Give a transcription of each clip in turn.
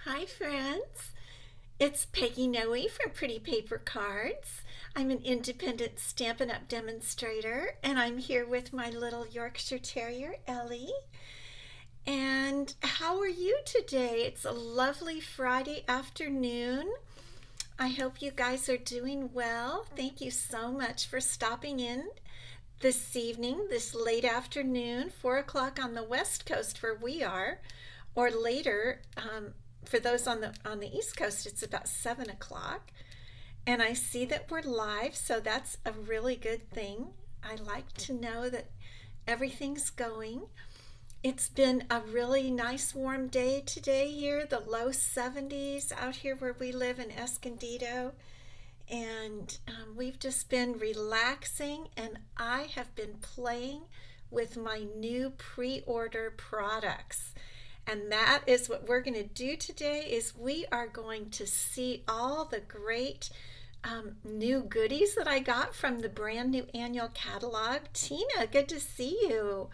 Hi, friends. It's Peggy Noe from Pretty Paper Cards. I'm an independent Stampin' Up! Demonstrator, and I'm here with my little Yorkshire Terrier, Ellie. And how are you today? It's a lovely Friday afternoon. I hope you guys are doing well. Thank you so much for stopping in this evening, this late afternoon, 4 o'clock on the West Coast where we are, or later. For those on the East Coast, it's about 7 o'clock. And I see that we're live, so that's a really good thing. I like to know that everything's going. It's been a really nice warm day today here, the low 70s out here where we live in Escondido. And we've just been relaxing, and I have been playing with my new pre-order products. And that is what we're going to do today is we are going to see all the great new goodies that I got from the brand new annual catalog. Tina, good to see you.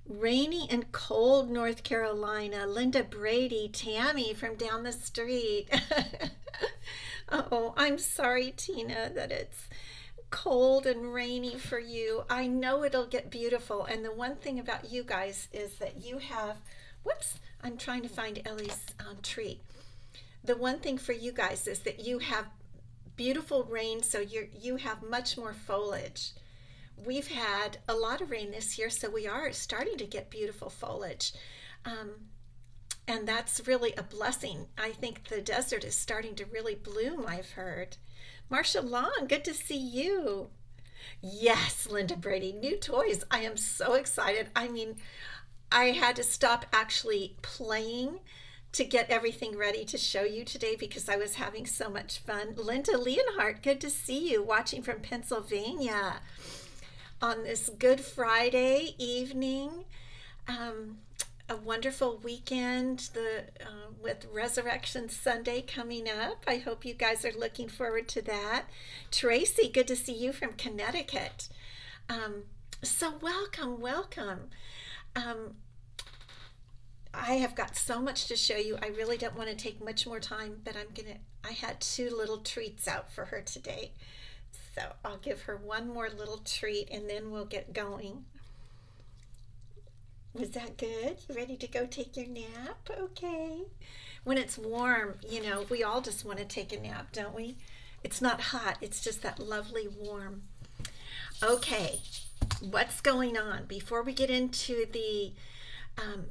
Rainy and cold North Carolina. Linda Brady, Tammy from down the street. Oh, I'm sorry, Tina, that it's cold and rainy for you. I know it'll get beautiful. And the one thing about you guys is that you have, whoops, I'm trying to find Ellie's treat. The one thing for you guys is that you have beautiful rain, so you have much more foliage. We've had a lot of rain this year, so we are starting to get beautiful foliage. And that's really a blessing. I think the desert is starting to really bloom, I've heard. Marcia Long, good to see you. Yes, Linda Brady, new toys. I am so excited. I mean, I had to stop actually playing to get everything ready to show you today because I was having so much fun. Linda Leonhardt, good to see you watching from Pennsylvania on this Good Friday evening. A wonderful weekend with Resurrection Sunday coming up. I hope you guys are looking forward to that. Tracy, good to see you from Connecticut. So welcome. I have got so much to show you. I really don't want to take much more time, but I had two little treats out for her today. So I'll give her one more little treat and then we'll get going. Was that good? You ready to go take your nap? Okay. When it's warm, we all just want to take a nap, don't we? It's not hot, it's just that lovely warm. Okay, what's going on? Before we get into the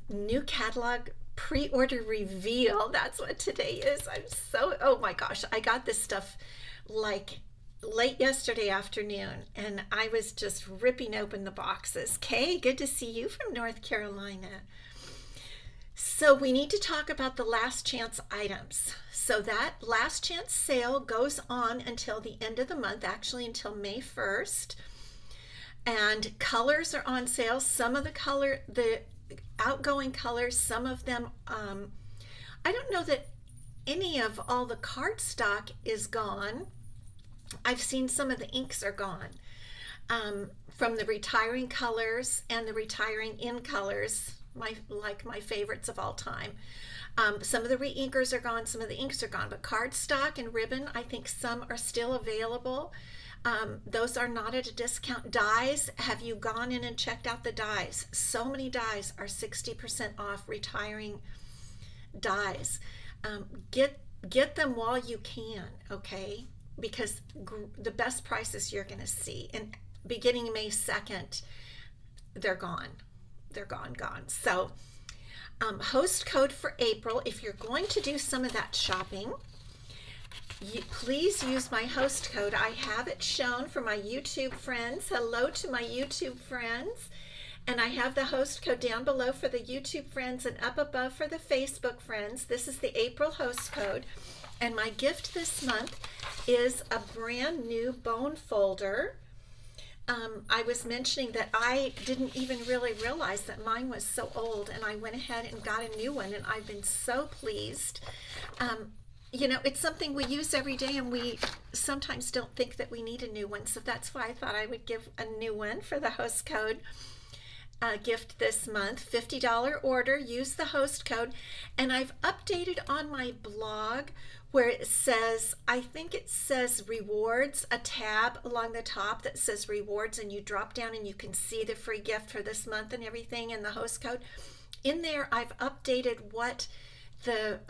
new catalog pre-order reveal, that's what today is. Oh my gosh, I got this stuff like late yesterday afternoon and I was just ripping open the boxes. Kay, good to see you from North Carolina. So we need to talk about the last chance items. So that last chance sale goes on until the end of the month, actually until May 1st. And colors are on sale. Some of the outgoing colors, some of them, I don't know that any of all the cardstock is gone. I've seen some of the inks are gone from the retiring colors and the retiring in colors, my favorites of all time. Some of the re-inkers are gone, some of the inks are gone, but cardstock and ribbon, I think some are still available. Those are not at a discount. Dies, have you gone in and checked out the dies? So many dies are 60% off, retiring dies. Get them while you can, okay? Because the best prices you're going to see. And beginning May 2nd, they're gone. They're gone. So host code for April, if you're going to do some of that shopping, please use my host code. I have it shown for my YouTube friends. Hello to my YouTube friends. And I have the host code down below for the YouTube friends and up above for the Facebook friends. This is the April host code. And my gift this month is a brand new bone folder. I was mentioning that I didn't even really realize that mine was so old, and I went ahead and got a new one, and I've been so pleased. It's something we use every day, and we sometimes don't think that we need a new one, so that's why I thought I would give a new one for the host code. gift this month, $50 order, use the host code. And I've updated on my blog where it says, I think it says rewards, a tab along the top that says rewards, and you drop down and you can see the free gift for this month and everything and the host code. In there, I've updated what the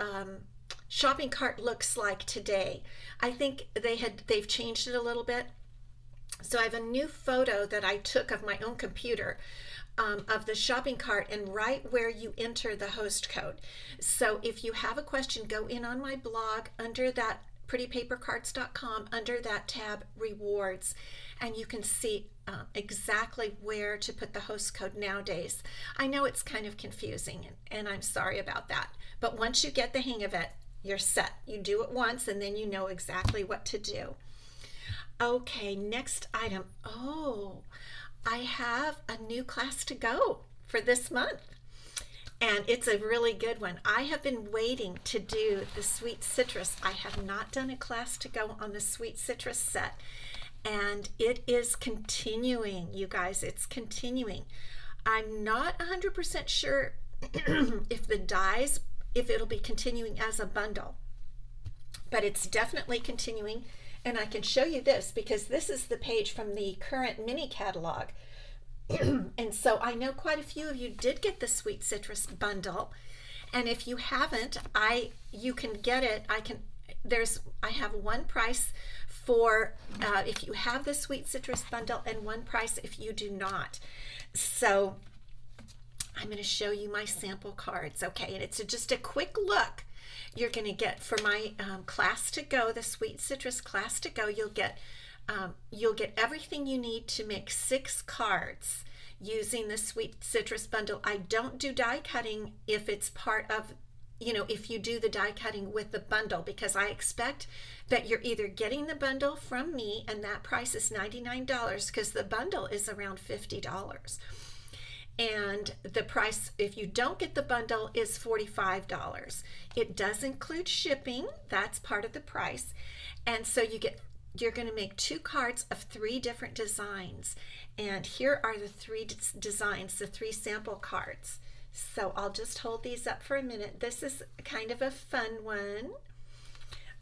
shopping cart looks like today. I think they've changed it a little bit. So I have a new photo that I took of my own computer of the shopping cart, and right where you enter the host code. So if you have a question, go in on my blog under that prettypapercards.com, under that tab rewards, and you can see exactly where to put the host code nowadays. I know it's kind of confusing, and I'm sorry about that, but once you get the hang of it, you're set. You do it once and then you know exactly what to do. Okay, next item. Oh, I have a new class to go for this month, and it's a really good one. I have been waiting to do the sweet citrus. I have not done a class to go on the sweet citrus set, and it is continuing, you guys. It's continuing. I'm not 100% sure if it'll be continuing as a bundle, but it's definitely continuing. And I can show you this because this is the page from the current mini catalog. And so I know quite a few of you did get the sweet citrus bundle, and if you haven't, you can get it. I have one price for if you have the sweet citrus bundle, and one price if you do not. So I'm going to show you my sample cards, okay? And it's just a quick look. You're going to get for my class to go, the sweet citrus class to go, you'll get everything you need to make 6 cards using the sweet citrus bundle. I don't do die cutting if it's part of, if you do the die cutting with the bundle, because I expect that you're either getting the bundle from me, and that price is $99 because the bundle is around $50. And the price, if you don't get the bundle, is $45. It does include shipping. That's part of the price. And so you're going to make 2 cards of 3 different designs. And here are the 3 designs, the 3 sample cards. So I'll just hold these up for a minute. This is kind of a fun one.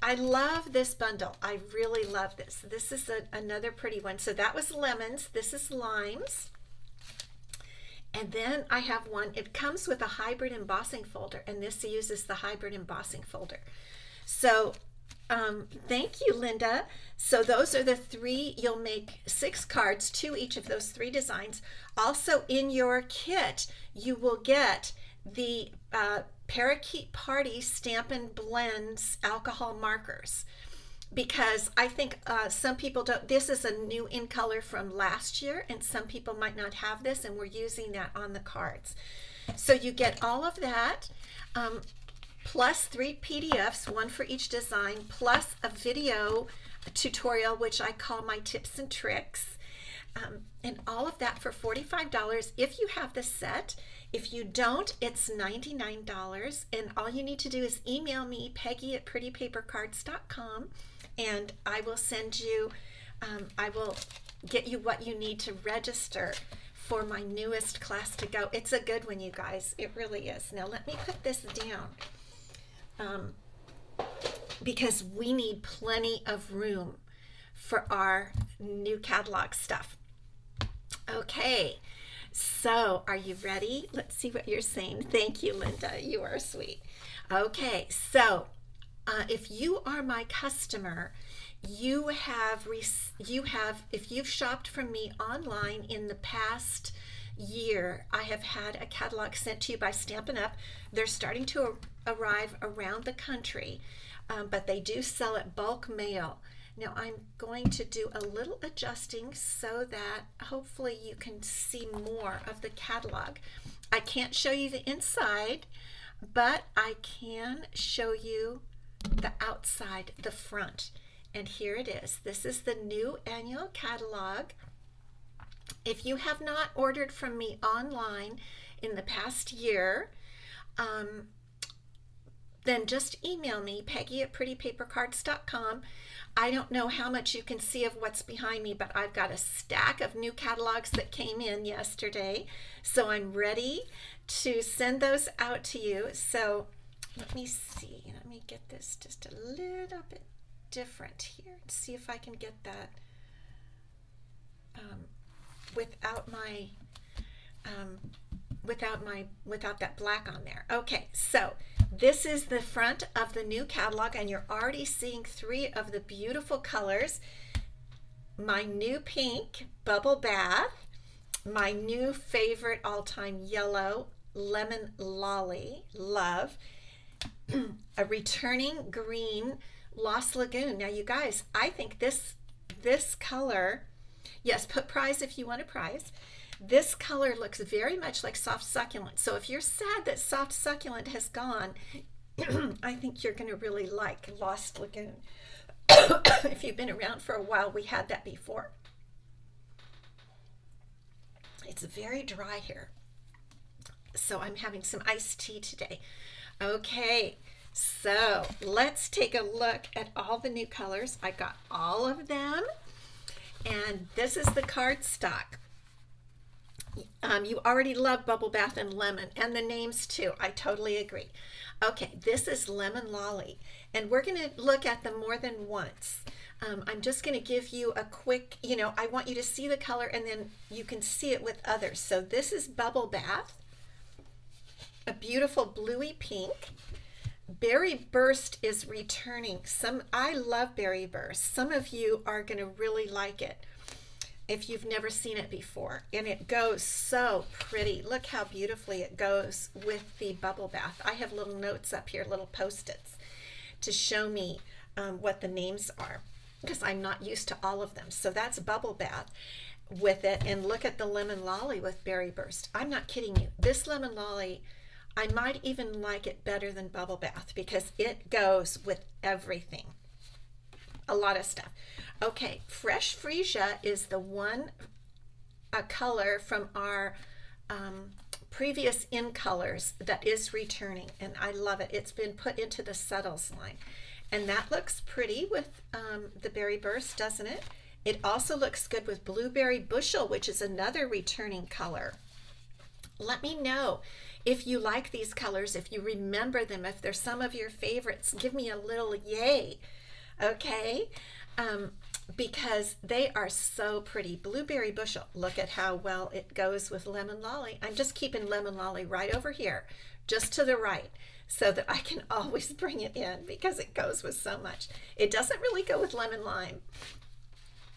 I love this bundle. I really love this. This is another pretty one. So that was lemons. This is limes. And then I have one, it comes with a hybrid embossing folder, and this uses the hybrid embossing folder. So thank you, Linda. So those are the 3, you'll make 6 cards, 2 each of those 3 designs. Also in your kit, you will get the Parakeet Party Stampin' Blends alcohol markers, because I think some people don't. This is a new in color from last year, and some people might not have this, and we're using that on the cards. So you get all of that, plus 3 PDFs, 1 for each design, plus a video tutorial, which I call my tips and tricks, and all of that for $45 if you have the set. If you don't, it's $99, and all you need to do is email me, Peggy at prettypapercards.com, and I will send you, I will get you what you need to register for my newest class to go. It's a good one, you guys. It really is. Now let me put this down because we need plenty of room for our new catalog stuff. Okay, so are you ready? Let's see what you're saying. Thank you, Linda. You are sweet. Okay, so if you are my customer, if you've shopped from me online in the past year, I have had a catalog sent to you by Stampin' Up. They're starting to arrive around the country, but they do sell at bulk mail. Now I'm going to do a little adjusting so that hopefully you can see more of the catalog. I can't show you the inside, but I can show you the outside, the front. And here it is. This is the new annual catalog. If you have not ordered from me online in the past year, then just email me, Peggy@prettypapercards.com. I don't know how much you can see of what's behind me, but I've got a stack of new catalogs that came in yesterday. So I'm ready to send those out to you. So let me see. Let me get this just a little bit different here and see if I can get that without that black on there. Okay, so this is the front of the new catalog, and you're already seeing 3 of the beautiful colors. My new pink bubble bath, my new favorite all-time yellow lemon lolly, love, a returning green Lost Lagoon. Now you guys, I think this color, yes, put prize if you want a prize. This color looks very much like soft succulent. So if you're sad that soft succulent has gone, I think you're going to really like Lost Lagoon. If you've been around for a while, we had that before. It's very dry here, so I'm having some iced tea today. Okay, so let's take a look at all the new colors. I got all of them, and this is the cardstock. You already love Bubble Bath and Lemon, and the names too. I totally agree. Okay, this is Lemon Lolly, and we're going to look at them more than once. I'm just going to give you a quick, I want you to see the color, and then you can see it with others. So this is Bubble Bath, a beautiful bluey pink. Berry Burst is returning. I love Berry Burst. Some of you are going to really like it if you've never seen it before, and it goes so pretty. Look how beautifully it goes with the bubble bath. I have little notes up here, little post-its, to show me what the names are, because I'm not used to all of them. So that's bubble bath with it, and look at the lemon lolly with Berry Burst. I'm not kidding you. This lemon lolly, I might even like it better than bubble bath because it goes with everything. A lot of stuff. Okay, Fresh Freesia is the one color from our previous in colors that is returning, and I love it. It's been put into the Subtles line, and that looks pretty with the Berry Burst, doesn't it? It also looks good with Blueberry Bushel, which is another returning color. Let me know if you like these colors, if you remember them, if they're some of your favorites. Give me a little yay. Okay, because they are so pretty. Blueberry Bushel, look at how well it goes with Lemon Lolly. I'm just keeping Lemon Lolly right over here, just to the right, so that I can always bring it in because it goes with so much. It doesn't really go with Lemon Lime.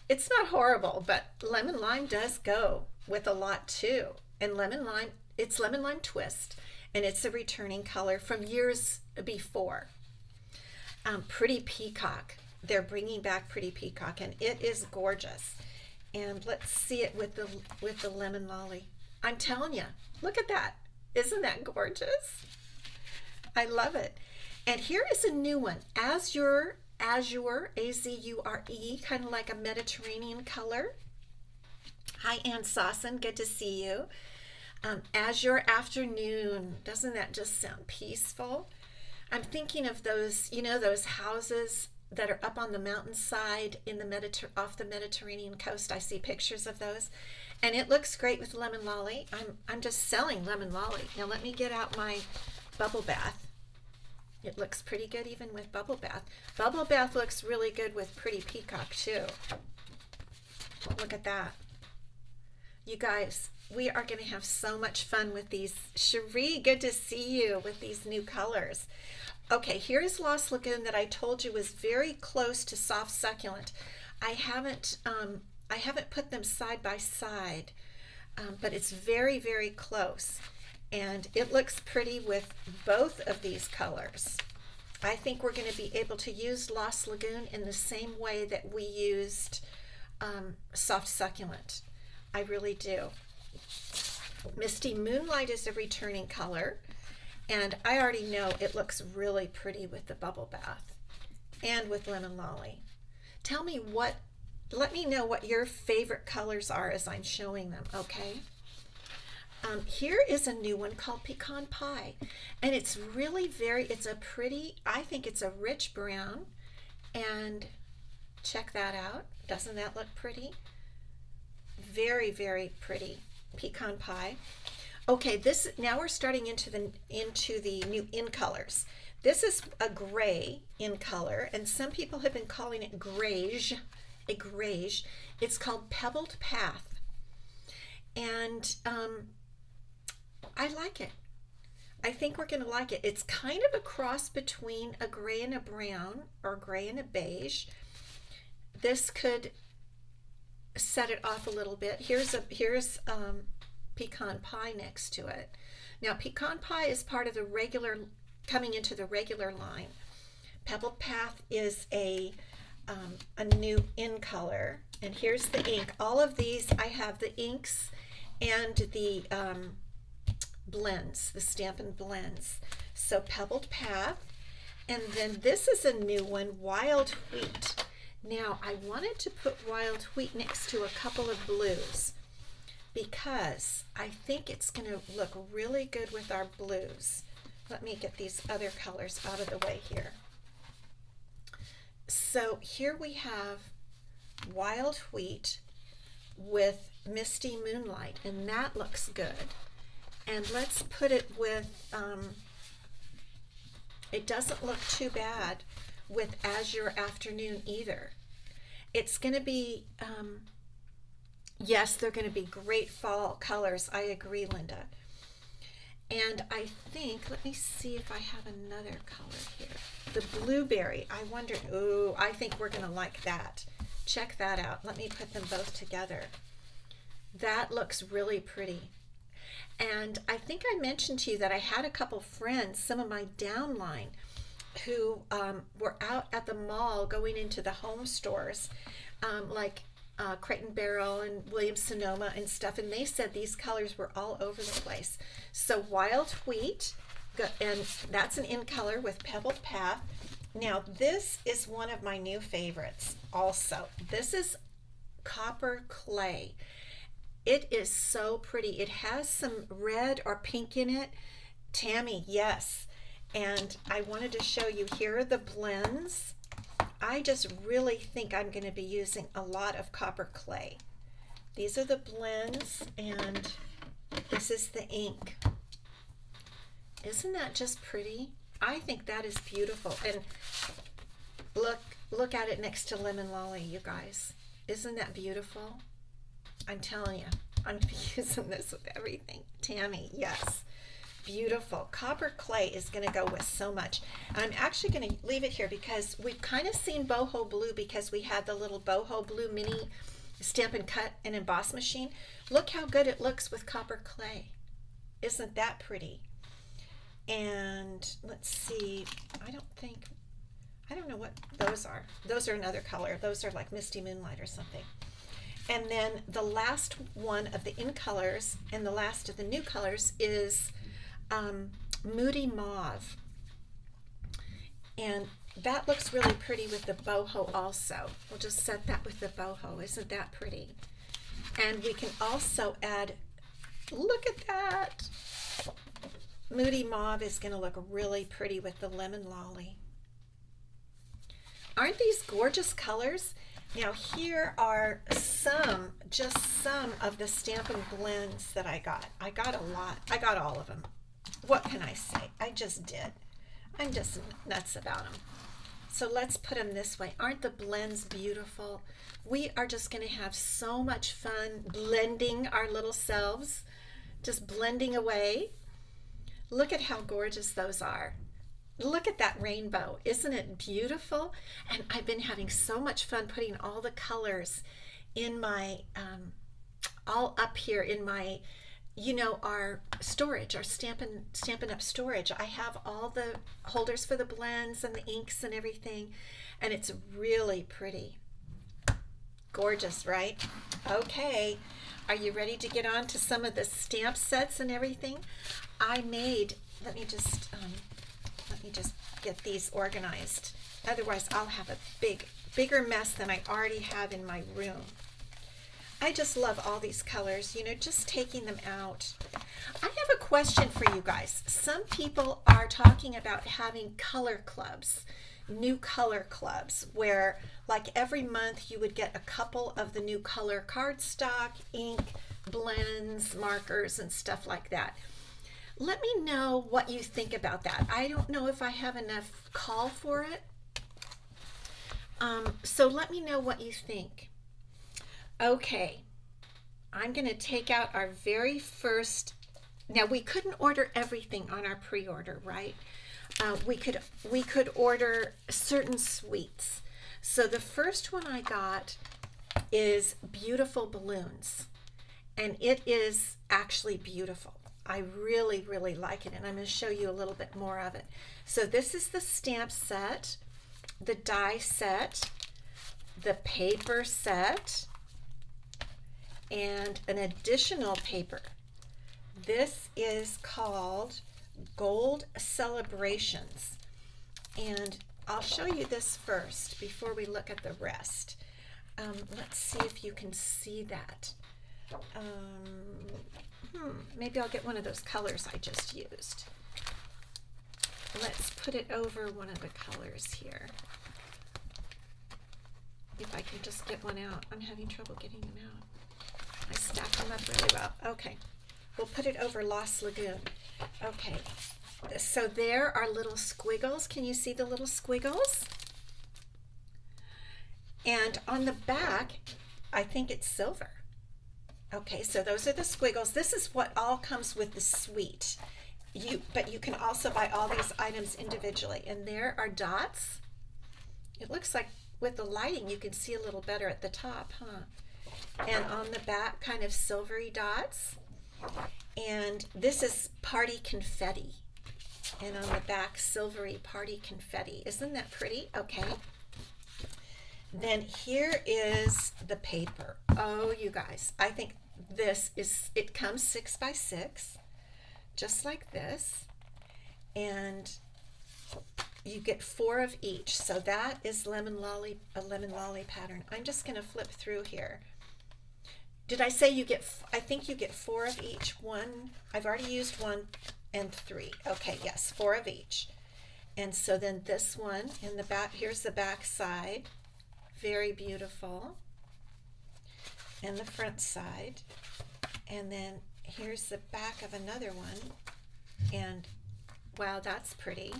It's not horrible, but Lemon Lime does go with a lot too. And Lemon Lime, it's Lemon Lime Twist, and it's a returning color from years before. Pretty Peacock. They're bringing back Pretty Peacock, and it is gorgeous. And let's see it with the lemon lolly. I'm telling you, look at that. Isn't that gorgeous? I love it. And here is a new one, Azure, A-Z-U-R-E, kind of like a Mediterranean color. Hi, Ann Sawson, good to see you. Azure Afternoon, doesn't that just sound peaceful? I'm thinking of those, those houses that are up on the mountainside in the off the Mediterranean coast. I see pictures of those, and it looks great with Lemon Lolly. I'm just selling Lemon Lolly. Now let me get out my bubble bath. It looks pretty good even with bubble bath. Bubble bath looks really good with Pretty Peacock too. Look at that. You guys, we are going to have so much fun with these. Cherie, good to see you with these new colors. Okay, here's Lost Lagoon that I told you was very close to Soft Succulent. I haven't put them side by side, but it's very, very close. And it looks pretty with both of these colors. I think we're going to be able to use Lost Lagoon in the same way that we used Soft Succulent. I really do. Misty Moonlight is a returning color, and I already know it looks really pretty with the bubble bath and with Lemon Lolly. Let me know what your favorite colors are as I'm showing them, okay? Here is a new one called Pecan Pie, and it's really it's a pretty, I think it's a rich brown, and check that out. Doesn't that look pretty? Very, very pretty pecan pie. Okay, now we're starting into the new in colors. This is a gray in color, and some people have been calling it greige, a greige. It's called Pebbled Path, and I like it. I think we're going to like it. It's kind of a cross between a gray and a brown, or gray and a beige. This could set it off a little bit. Here's pecan pie next to it. Now pecan pie is part of the regular, coming into the regular line. Pebbled Path is a new in color, and here's the ink. All of these, I have the inks and the blends, the Stampin' Blends. So Pebbled Path, and then this is a new one, Wild Wheat. Now I wanted to put Wild Wheat next to a couple of blues because I think it's going to look really good with our blues. Let me get these other colors out of the way here. So here we have Wild Wheat with Misty Moonlight, and that looks good. And let's put it with, it doesn't look too bad with Azure Afternoon either. It's going to be, yes, they're going to be great fall colors. I agree, Linda. And I think, let me see if I have another color here. The blueberry, I wonder, ooh, I think we're going to like that. Check that out. Let me put them both together. That looks really pretty. And I think I mentioned to you that I had a couple friends, some of my downline, who were out at the mall going into the home stores, like Crate and Barrel and Williams-Sonoma and stuff, and they said these colors were all over the place. So Wild Wheat, and that's an in color with Pebbled Path. Now this is one of my new favorites also. This is Copper Clay. It is so pretty. It has some red or pink in it. Tammy, yes. And I wanted to show you, here are the blends. I just really think I'm going to be using a lot of Copper Clay. These are the blends, and this is the ink. Isn't that just pretty? I think that is beautiful. And look at it next to Lemon Lolly, you guys. Isn't that beautiful? I'm telling you, I'm going to be using this with everything. Tammy, yes. Beautiful. Copper Clay is going to go with so much. I'm actually going to leave it here because we've kind of seen boho blue because we had the little boho blue mini Stampin' Cut and Emboss machine. Look how good it looks with Copper Clay. Isn't that pretty? And let's see, I don't know what those are. Those are another color. Those are like Misty Moonlight or something. And then the last one of the in colors and the last of the new colors is Moody Mauve, and that looks really pretty with the boho also. We'll just set that with the boho. Isn't that pretty? And we can also add, look at that, Moody Mauve is going to look really pretty with the Lemon Lolly. Aren't these gorgeous colors? Now here are just some of the Stampin' Blends that I got. I got a lot. I got all of them. What can I say? I just did. I'm just nuts about them. So let's put them this way. Aren't the blends beautiful? We are just going to have so much fun blending our little selves, just blending away. Look at how gorgeous those are. Look at that rainbow. Isn't it beautiful? And I've been having so much fun putting all the colors in my, all up here in my, you know, our storage, our Stampin' Up! Storage. I have all the holders for the blends and the inks and everything, and it's really pretty. Gorgeous, right? Okay, are you ready to get on to some of the stamp sets and everything? I made, let me just get these organized. Otherwise, I'll have a bigger mess than I already have in my room. I just love all these colors, you know, just taking them out. I have a question for you guys. Some people are talking about having color clubs, new color clubs, where like every month you would get a couple of the new color cardstock, ink, blends, markers, and stuff like that. Let me know what you think about that. I don't know if I have enough call for it. So let me know what you think. Okay, I'm going to take out our very first. Now we couldn't order everything on our pre-order, right? We could order certain sweets. So the first one I got is Beautiful Balloons, and it is actually beautiful. I really, really like it, and I'm going to show you a little bit more of it. So this is the stamp set, the die set, the paper set, and an additional paper. This is called Gold Celebrations, and I'll show you this first before we look at the rest. Let's see if you can see that. Maybe I'll get one of those colors I just used. Let's put it over one of the colors here. If I can just get one out. I'm having trouble getting them out. I stacked them up really well. Okay, we'll put it over Lost Lagoon. Okay, so there are little squiggles. Can you see the little squiggles? And on the back, I think it's silver. Okay, so those are the squiggles. This is what all comes with the suite. But you can also buy all these items individually. And there are dots. It looks like with the lighting you can see a little better at the top, huh? And on the back, kind of silvery dots. And this is party confetti. And on the back, silvery party confetti. Isn't that pretty? Okay. Then here is the paper. Oh, you guys, I think this is, it comes 6 by 6, just like this. And you get 4 of each. So that is a lemon lolly pattern. I'm just going to flip through here. Did I say you get, I think you get 4 of each. One, I've already used 1 and 3. Okay, yes, 4 of each. And so then this one in the back, here's the back side. Very beautiful. And the front side. And then here's the back of another one. And wow, that's pretty.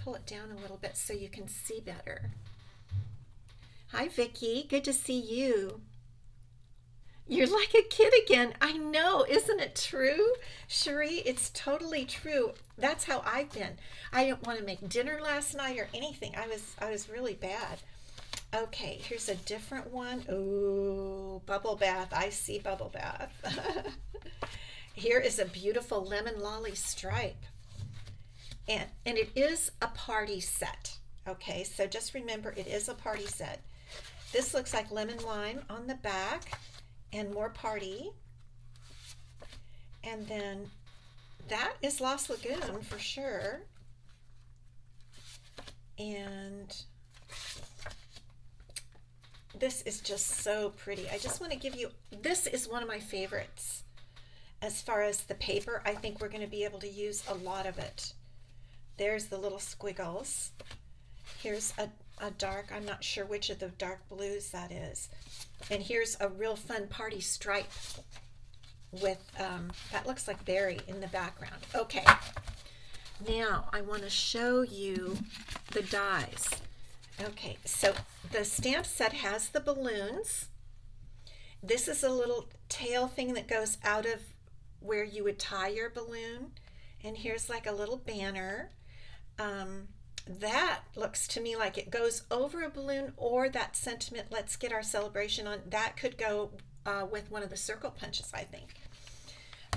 Pull it down a little bit so you can see better. Hi, Vicki. Good to see you. You're like a kid again. I know. Isn't it true? Cherie, it's totally true. That's how I've been. I didn't want to make dinner last night or anything. I was really bad. Okay, here's a different one. Ooh, bubble bath. I see bubble bath. Here is a beautiful lemon lolly stripe. And it is a party set. Okay, so just remember it is a party set. This looks like lemon lime on the back and more party. And then that is Lost Lagoon for sure. And this is just so pretty. I just want to give you, this is one of my favorites. As far as the paper, I think we're going to be able to use a lot of it. There's the little squiggles. Here's a dark, I'm not sure which of the dark blues that is. And here's a real fun party stripe with, that looks like berry in the background. Okay, now I want to show you the dies. Okay, so the stamp set has the balloons. This is a little tail thing that goes out of where you would tie your balloon. And here's like a little banner. That looks to me like it goes over a balloon, or that sentiment, let's get our celebration on, that could go with one of the circle punches, I think.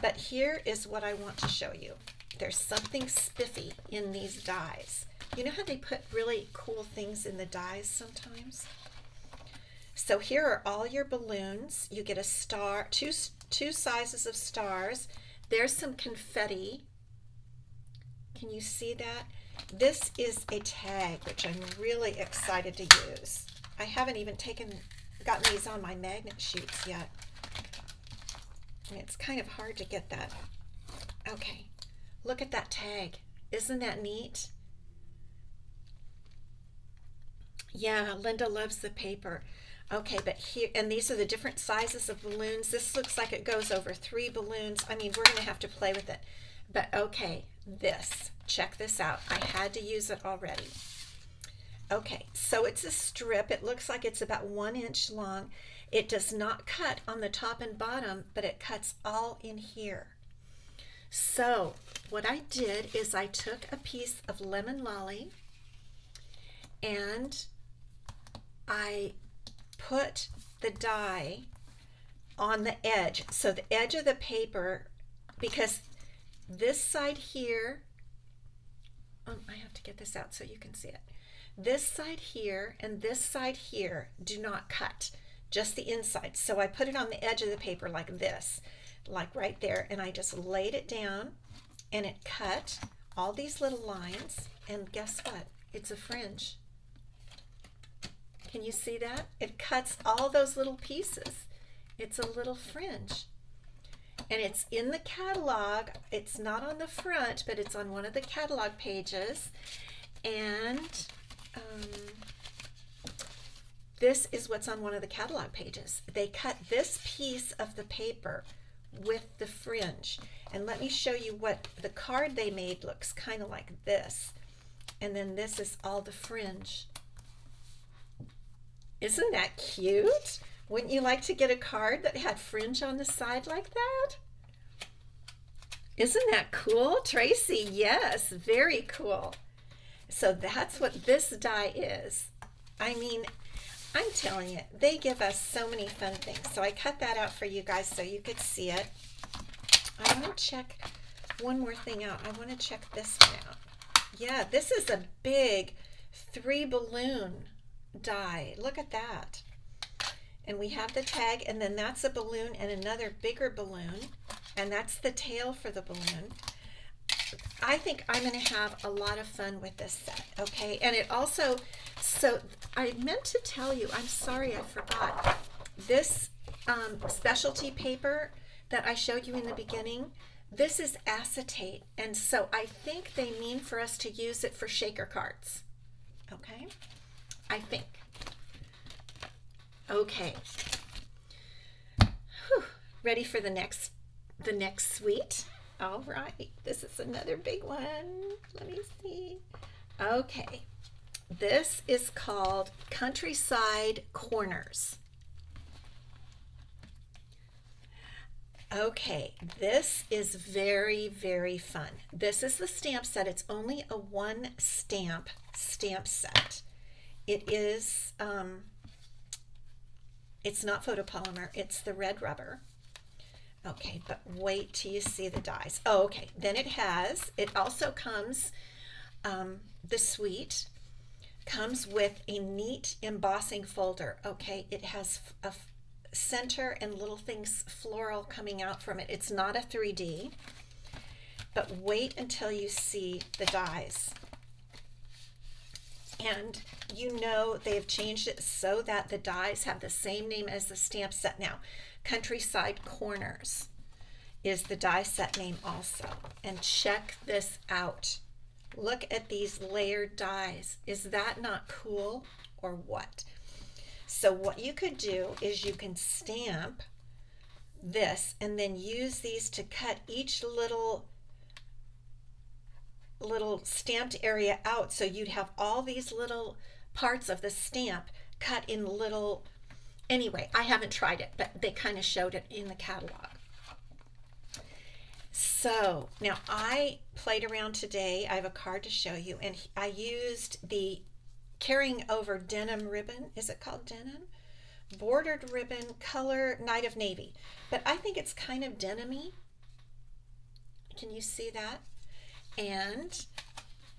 But here is what I want to show you. There's something spiffy in these dies. You know how they put really cool things in the dies sometimes? So here are all your balloons. You get a star, two sizes of stars. There's some confetti. Can you see that? This is a tag, which I'm really excited to use. I haven't even gotten these on my magnet sheets yet. It's kind of hard to get that Okay, look at that tag. Isn't that neat? Yeah, Linda loves the paper. Okay, but here, and these are the different sizes of balloons. This looks like it goes over 3 balloons. I mean, we're going to have to play with it. But okay, check this out. I had to use it already. Okay, so it's a strip. It looks like it's about 1 inch long. It does not cut on the top and bottom, but it cuts all in here. So what I did is I took a piece of lemon lolly and I put the die on the edge. So the edge of the paper, because this side here, I have to get this out so you can see it. This side here and this side here do not cut, just the inside. So I put it on the edge of the paper like this, like right there, and I just laid it down and it cut all these little lines, and guess what? It's a fringe. Can you see that? It cuts all those little pieces. It's a little fringe. And it's in the catalog. It's not on the front, but it's on one of the catalog pages. And this is what's on one of the catalog pages. They cut this piece of the paper with the fringe. And let me show you what the card they made looks kind of like this. And then this is all the fringe. Isn't that cute? Wouldn't you like to get a card that had fringe on the side like that? Isn't that cool, Tracy? Yes, very cool. So that's what this die is. I mean, I'm telling you, they give us so many fun things. So I cut that out for you guys so you could see it. I want to check one more thing out. I want to check this one out. Yeah, this is a big 3 balloon die. Look at that. And we have the tag, and then that's a balloon and another bigger balloon, and that's the tail for the balloon. I think I'm going to have a lot of fun with this set, okay? And it also, so I meant to tell you, I'm sorry I forgot, this specialty paper that I showed you in the beginning, this is acetate, and so I think they mean for us to use it for shaker cards, okay? I think. Okay. Whew. Ready for the next suite? All right. This is another big one. Let me see. Okay. This is called Countryside Corners. Okay, this is very, very fun. This is the stamp set. It's only a 1 stamp set. It is, it's not photopolymer, it's the red rubber. Okay, but wait till you see the dies. Oh, okay, then it also comes, the suite comes with a neat embossing folder. Okay, it has a center and little things floral coming out from it. It's not a 3D, but wait until you see the dies. And you know they've changed it so that the dies have the same name as the stamp set now. Countryside Corners is the die set name also. And check this out. Look at these layered dies. Is that not cool or what? So what you could do is you can stamp this and then use these to cut each little stamped area out, so you'd have all these little parts of the stamp cut in little, anyway, I haven't tried it, but they kind of showed it in the catalog. So now I played around today. I have a card to show you, and I used the carrying over denim ribbon. Is it called denim? Bordered ribbon, color Night of Navy, but I think it's kind of denim-y. Can you see that? And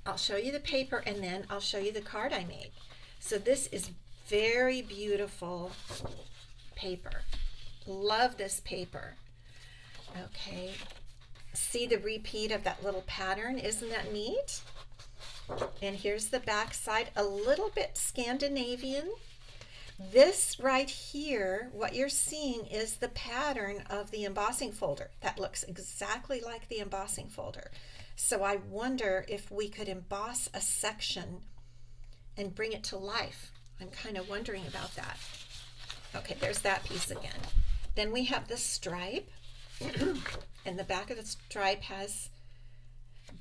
I'll show you the paper, and then I'll show you the card I made. So this is very beautiful paper. Love this paper. Okay, see the repeat of that little pattern? Isn't that neat? And here's the back side, a little bit Scandinavian. This right here, what you're seeing is the pattern of the embossing folder. That looks exactly like the embossing folder. So I wonder if we could emboss a section and bring it to life. I'm kind of wondering about that. Okay, there's that piece again. Then we have the stripe, and the back of the stripe has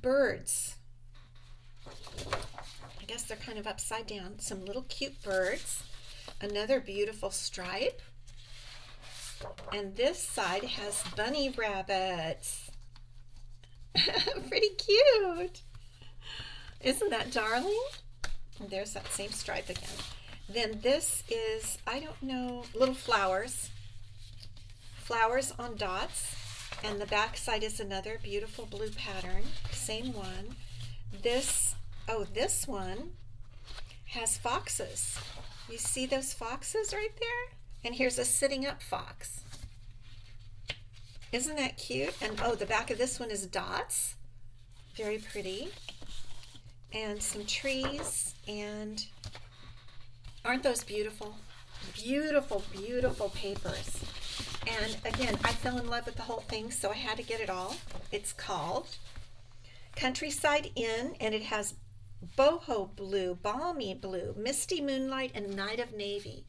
birds. I guess they're kind of upside down, some little cute birds. Another beautiful stripe. And this side has bunny rabbits. Pretty cute. Isn't that darling? And there's that same stripe again. Then this is, I don't know, little flowers. Flowers on dots. And the back side is another beautiful blue pattern. Same one. This one has foxes. You see those foxes right there? And here's a sitting up fox. Isn't that cute? And oh, the back of this one is dots. Very pretty. And some trees. And aren't those beautiful? Beautiful, beautiful papers. And again, I fell in love with the whole thing, so I had to get it all. It's called Countryside Inn, and it has boho blue, balmy blue, misty moonlight, and night of navy.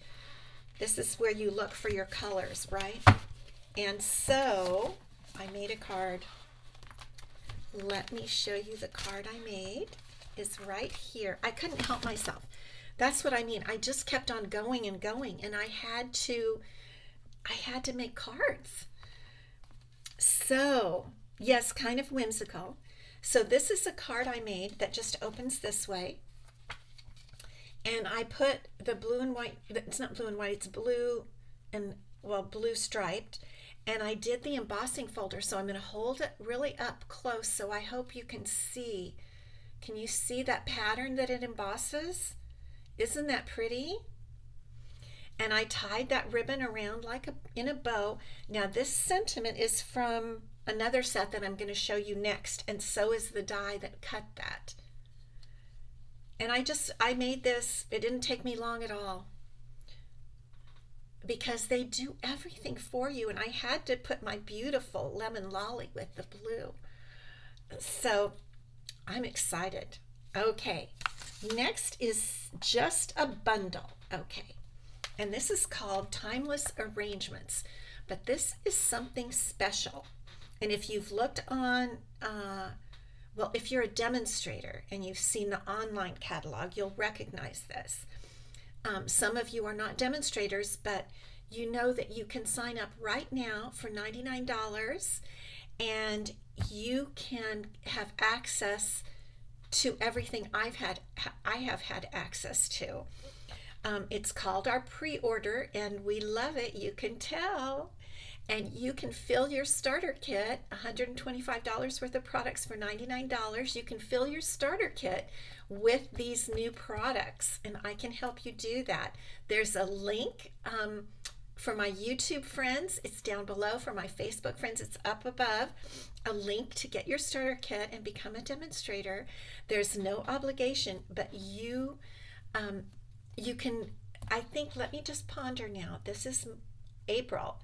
This is where you look for your colors, right? And so I made a card. Let me show you the card I made. It's right here. I couldn't help myself. That's what I mean. I just kept on going and going, and I had to make cards. So yes, kind of whimsical. So this is a card I made that just opens this way. And I put the blue and white, it's not blue and white, it's blue and, well, blue striped. And I did the embossing folder, so I'm going to hold it really up close so I hope you can see. Can you see that pattern that it embosses? Isn't that pretty? And I tied that ribbon around like in a bow. Now this sentiment is from another set that I'm going to show you next, and so is the die that cut that. And I made this, it didn't take me long at all, because they do everything for you, and I had to put my beautiful lemon lolly with the blue. So I'm excited. Okay, next is just a bundle. Okay, and this is called Timeless Arrangements, but this is something special. And if you've looked on, well, if you're a demonstrator and you've seen the online catalog, you'll recognize this. Some of you are not demonstrators, but you know that you can sign up right now for $99, and you can have access to everything I have had access to. It's called our pre-order, and we love it. You can tell. And you can fill your starter kit, $125 worth of products for $99. You can fill your starter kit with these new products, and I can help you do that. There's a link for my YouTube friends. It's down below. For my Facebook friends, it's up above. A link to get your starter kit and become a demonstrator. There's no obligation, but you can, I think, let me just ponder now. This is April.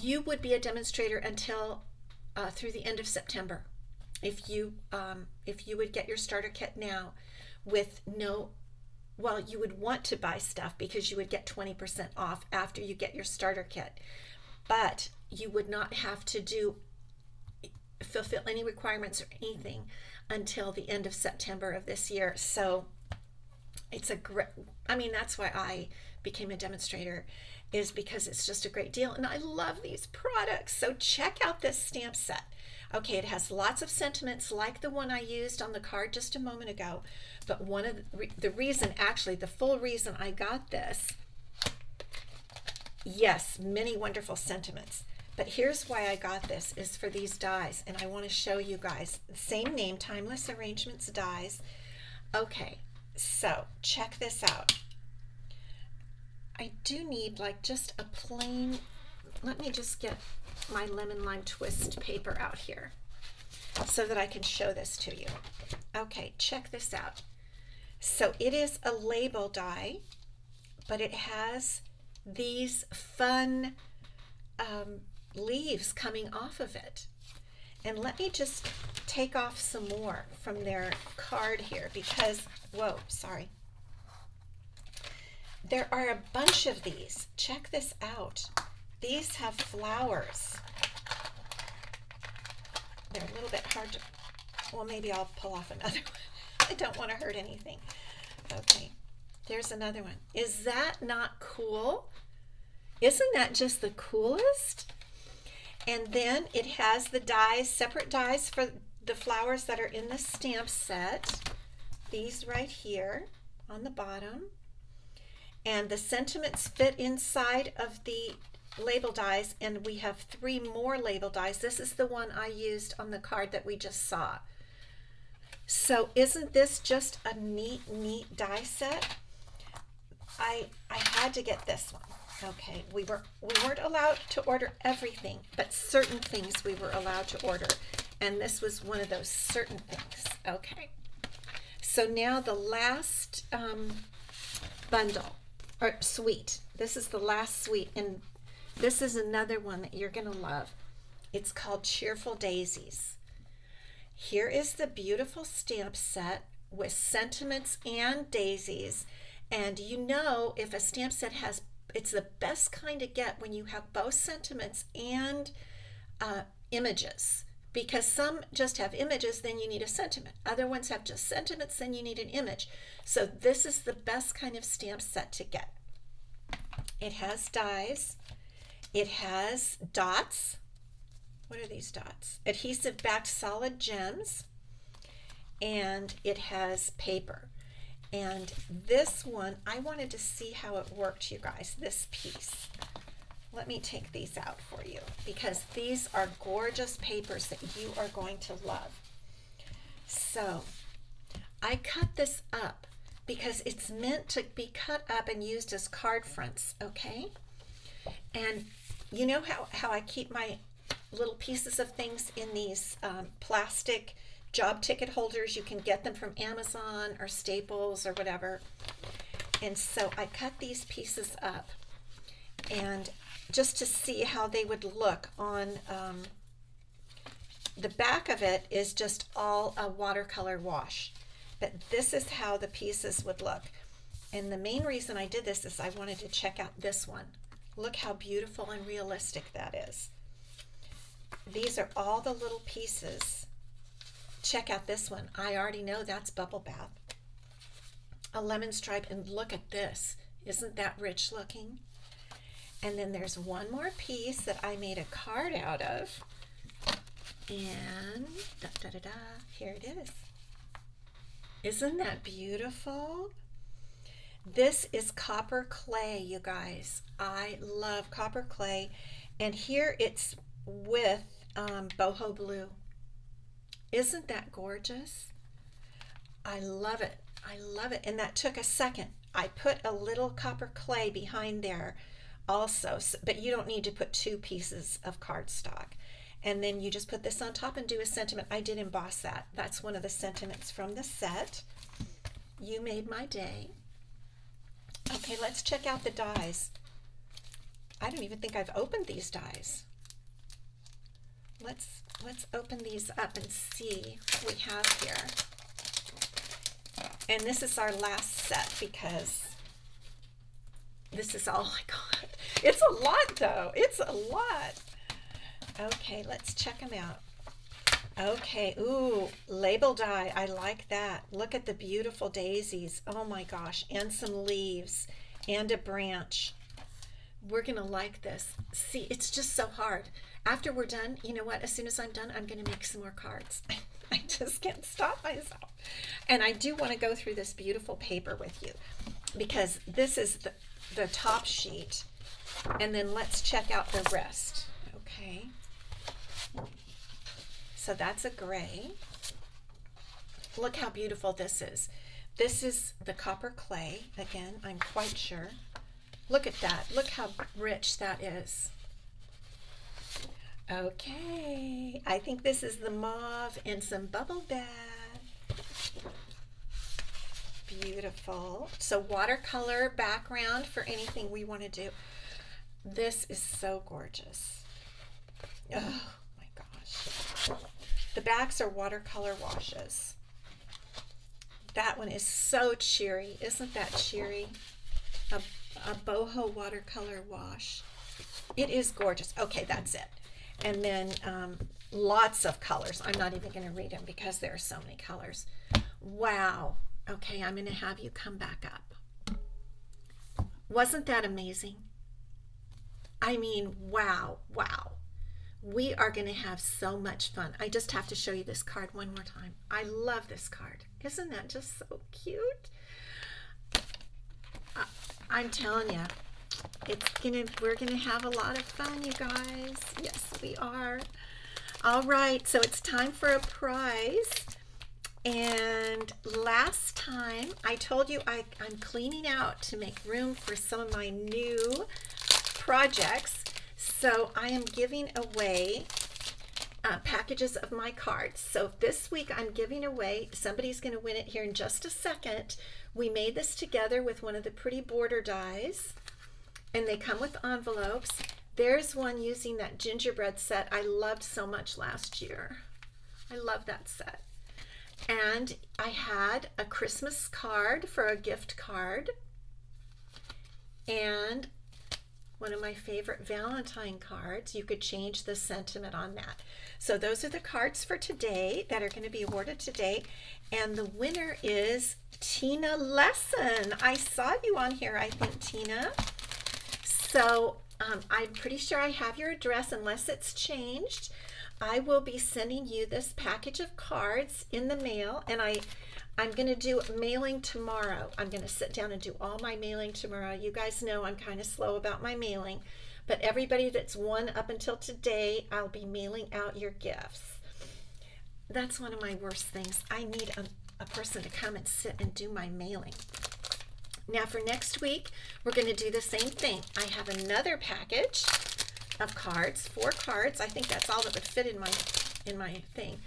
You would be a demonstrator until through the end of September if you would get your starter kit now with no, well, you would want to buy stuff because you would get 20% off after you get your starter kit, but you would not have to fulfill any requirements or anything until the end of September of this year. So it's a great, I mean, that's why I became a demonstrator, is because it's just a great deal, and I love these products. So check out this stamp set. Okay, it has lots of sentiments like the one I used on the card just a moment ago, but one of the reason, actually the full reason I got this, yes, many wonderful sentiments, but here's why I got this, is for these dies, and I want to show you guys. Same name, Timeless Arrangements dies. Okay, so check this out. I do need like just a plain, let me just get my lemon lime twist paper out here so that I can show this to you. Okay, check this out. So it is a label die, but it has these fun leaves coming off of it. And let me just take off some more from their card here because, whoa, sorry. There are a bunch of these. Check this out. These have flowers. They're a little bit hard to, well, maybe I'll pull off another one. I don't want to hurt anything. Okay, there's another one. Is that not cool? Isn't that just the coolest? And then it has the dies, separate dies for the flowers that are in the stamp set. These right here on the bottom. And the sentiments fit inside of the label dies, and we have 3 more label dies. This is the one I used on the card that we just saw. So isn't this just a neat die set? I had to get this one. Okay, we weren't allowed to order everything, but certain things we were allowed to order, and this was one of those certain things. Okay, so now the last bundle or suite. This is the last suite, and this is another one that you're gonna love. It's called Cheerful Daisies. Here is the beautiful stamp set with sentiments and daisies. And you know, if a stamp set has, it's the best kind to get when you have both sentiments and images. Because some just have images, then you need a sentiment. Other ones have just sentiments, then you need an image. So this is the best kind of stamp set to get. It has dies. It has dots. What are these dots? Adhesive backed solid gems. And it has paper. And this one, I wanted to see how it worked, you guys, this piece. Let me take these out for you because these are gorgeous papers that you are going to love. So I cut this up because it's meant to be cut up and used as card fronts, okay? And you know how I keep my little pieces of things in these plastic job ticket holders? You can get them from Amazon or Staples or whatever. And so I cut these pieces up and just to see how they would look on the back of it is just all a watercolor wash, but this is how the pieces would look. And the main reason I did this is I wanted to check out this one. Look how beautiful and realistic that is. These are all the little pieces. Check out this one. I already know that's Bubble Bath. A lemon stripe, and look at this. Isn't that rich looking? And then there's one more piece that I made a card out of. And here it is. Isn't that beautiful? This is copper clay, you guys. I love copper clay. And here it's with boho blue. Isn't that gorgeous? I love it. I love it. And that took a second. I put a little copper clay behind there also, but you don't need to put 2 pieces of cardstock. And then you just put this on top and do a sentiment. I did emboss that. That's one of the sentiments from the set. You made my day. Okay, let's check out the dies. I don't even think I've opened these dies. Let's open these up and see what we have here. And this is our last set because this is all I got. It's a lot though. It's a lot. Okay, let's check them out. Okay, ooh, label die. I like that. Look at the beautiful daisies. Oh my gosh, and some leaves and a branch. We're gonna like this. See, it's just so hard. After we're done, you know what? As soon as I'm done, I'm gonna make some more cards. I just can't stop myself. And I do want to go through this beautiful paper with you because this is the top sheet. And then let's check out the rest. Okay. So that's a gray. Look how beautiful this is. This is the copper clay. Again, I'm quite sure. Look at that. Look how rich that is. Okay. I think this is the mauve and some bubble bath. Beautiful. beautiful. So watercolor background for anything we want to do. This is so gorgeous. Oh my gosh. The backs are watercolor washes. That one is so cheery. Isn't that cheery? A boho watercolor wash. It is gorgeous. Okay, that's it. And then lots of colors. I'm not even going to read them because there are so many colors. Wow. Okay, I'm going to have you come back up. Wasn't that amazing? I mean, wow, wow. We are going to have so much fun. I just have to show you this card one more time. I love this card. Isn't that just so cute? I'm telling you, we're gonna have a lot of fun, you guys. Yes, we are. All right, so it's time for a prize. And last time I told you I'm cleaning out to make room for some of my new projects. So I am giving away packages of my cards. So this week I'm giving away, somebody's going to win it here in just a second. We made this together with one of the pretty border dies, and they come with envelopes. There's one using that gingerbread set I loved so much last year. I love that set. And I had a Christmas card for a gift card, and one of my favorite Valentine cards. You could change the sentiment on that. So those are the cards for today that are going to be awarded today. And the winner is Tina Lesson. I saw you on here, I think, Tina. So I'm pretty sure I have your address unless it's changed. I will be sending you this package of cards in the mail, and I'm going to do mailing tomorrow. I'm going to sit down and do all my mailing tomorrow. You guys know I'm kind of slow about my mailing, but everybody that's won up until today, I'll be mailing out your gifts. That's one of my worst things. I need a person to come and sit and do my mailing. Now for next week, we're going to do the same thing. I have another package of cards, 4 cards. I think that's all that would fit in my thing.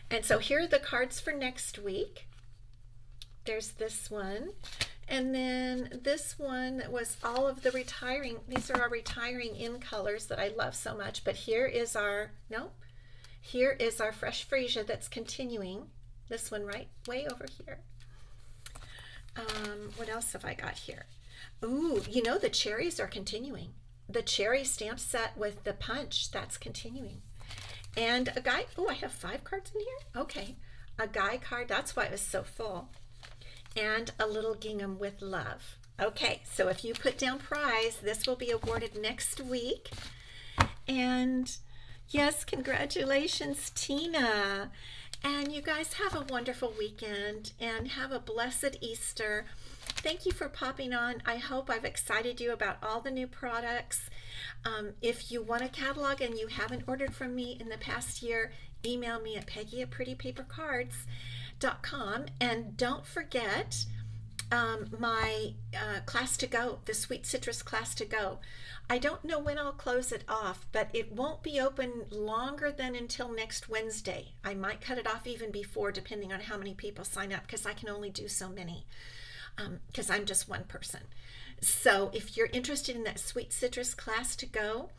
And so here are the cards for next week. There's this one, and then this one was all of the retiring. These are our retiring in colors that I love so much. But here is our fresh freesia that's continuing. This one right way over here. What else have I got here? Ooh, you know, the cherries are continuing. The cherry stamp set with the punch, that's continuing. And a guy, oh, I have 5 cards in here? Okay. A guy card, that's why it was so full. And a little gingham with love. Okay, so if you put down prize, this will be awarded next week. And yes, congratulations, Tina. And you guys have a wonderful weekend and have a blessed Easter. Thank you for popping on. I hope I've excited you about all the new products. If you want a catalog and you haven't ordered from me in the past year, email me at Peggy@prettypapercards.com. And don't forget my class to go, the Sweet Citrus class to go. I don't know when I'll close it off, but it won't be open longer than until next Wednesday. I might cut it off even before, depending on how many people sign up, because I can only do so many, because I'm just one person. So if you're interested in that Sweet Citrus class to go,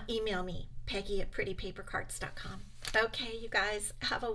email me, Peggy@prettypapercards.com. Okay, you guys, have a